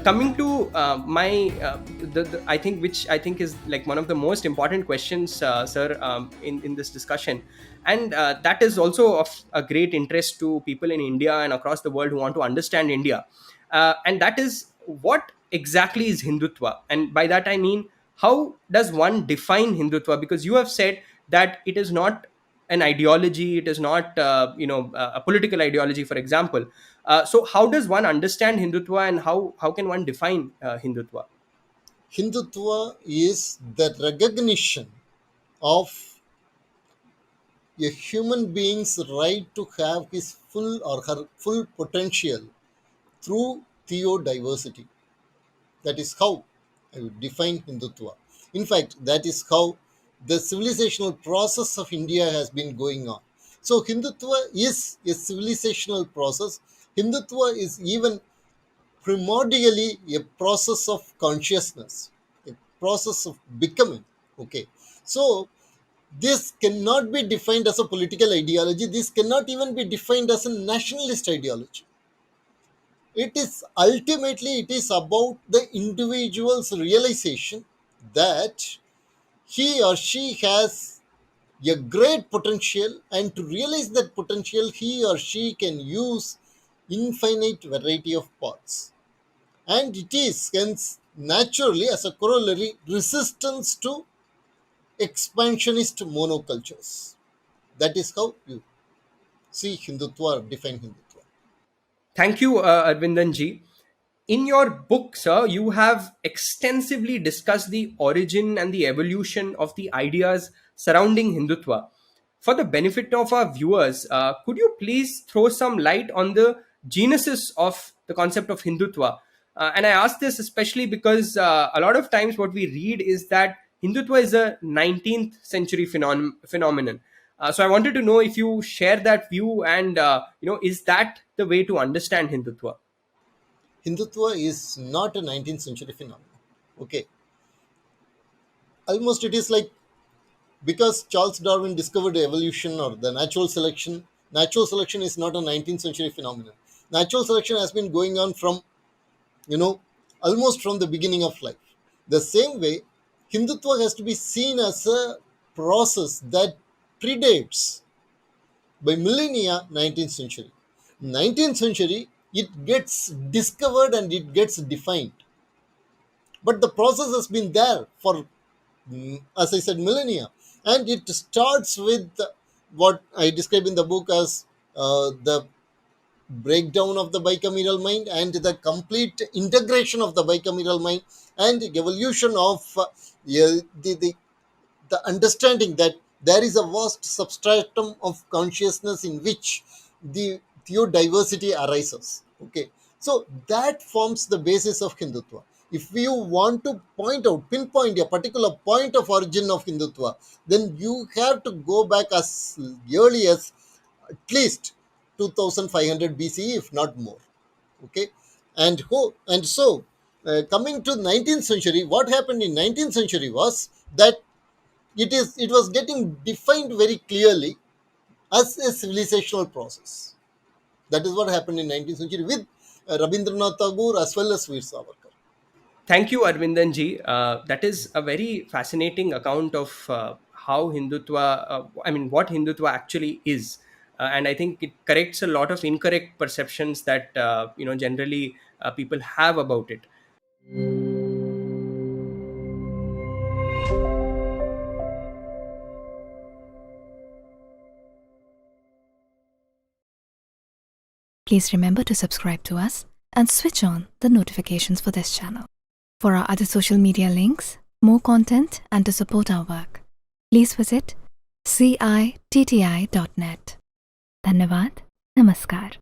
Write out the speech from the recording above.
coming to my I think, which I think is like one of the most important questions, sir, in this discussion, and that is also of a great interest to people in India and across the world who want to understand India, and that is, what exactly is Hindutva, and by that I mean, how does one define Hindutva? Because you have said that it is not an ideology, it is not a political ideology, for example. So how does one understand Hindutva, and how can one define Hindutva? Hindutva is the recognition of a human being's right to have his full or her full potential through theodiversity. That is how I would define Hindutva. In fact, that is how the civilizational process of India has been going on. So, Hindutva is a civilizational process. Hindutva is even primordially a process of consciousness, a process of becoming. Okay. So, this cannot be defined as a political ideology. This cannot even be defined as a nationalist ideology. It is ultimately, it is about the individual's realization that he or she has a great potential, and to realize that potential he or she can use infinite variety of paths, and it is hence naturally as a corollary resistance to expansionist monocultures. That is how you see Hindutva or define Hindutva. Thank you, Arvindan ji. In your book, sir, you have extensively discussed the origin and the evolution of the ideas surrounding Hindutva. For the benefit of our viewers, could you please throw some light on the genesis of the concept of Hindutva? And I ask this especially because a lot of times what we read is that Hindutva is a 19th century phenomenon. So I wanted to know if you share that view, and is that the way to understand Hindutva? Hindutva is not a 19th century phenomenon. Okay. Almost it is like because Charles Darwin discovered evolution or the natural selection is not a 19th century phenomenon. Natural selection has been going on from, you know, almost from the beginning of life. The same way, Hindutva has to be seen as a process that predates by millennia 19th century. 19th century, it gets discovered and it gets defined. But the process has been there for, as I said, millennia. And it starts with what I describe in the book as the breakdown of the bicameral mind and the complete integration of the bicameral mind and the evolution of the understanding that there is a vast substratum of consciousness in which the theodiversity arises. Okay, so that forms the basis of Hindutva. If you want to pinpoint a particular point of origin of Hindutva, then you have to go back as early as at least 2500 BCE, if not more. Okay, and so coming to 19th century, what happened in 19th century was that it was getting defined very clearly as a civilizational process. That is what happened in 19th century with Rabindranath Tagore as well as Veer Savarkar. Thank you, Arvindan ji. That is a very fascinating account of how Hindutva, what Hindutva actually is. And I think it corrects a lot of incorrect perceptions that, generally people have about it. Please remember to subscribe to us and switch on the notifications for this channel. For our other social media links, more content, and to support our work, please visit citti.net. Dhanyavad. Namaskar.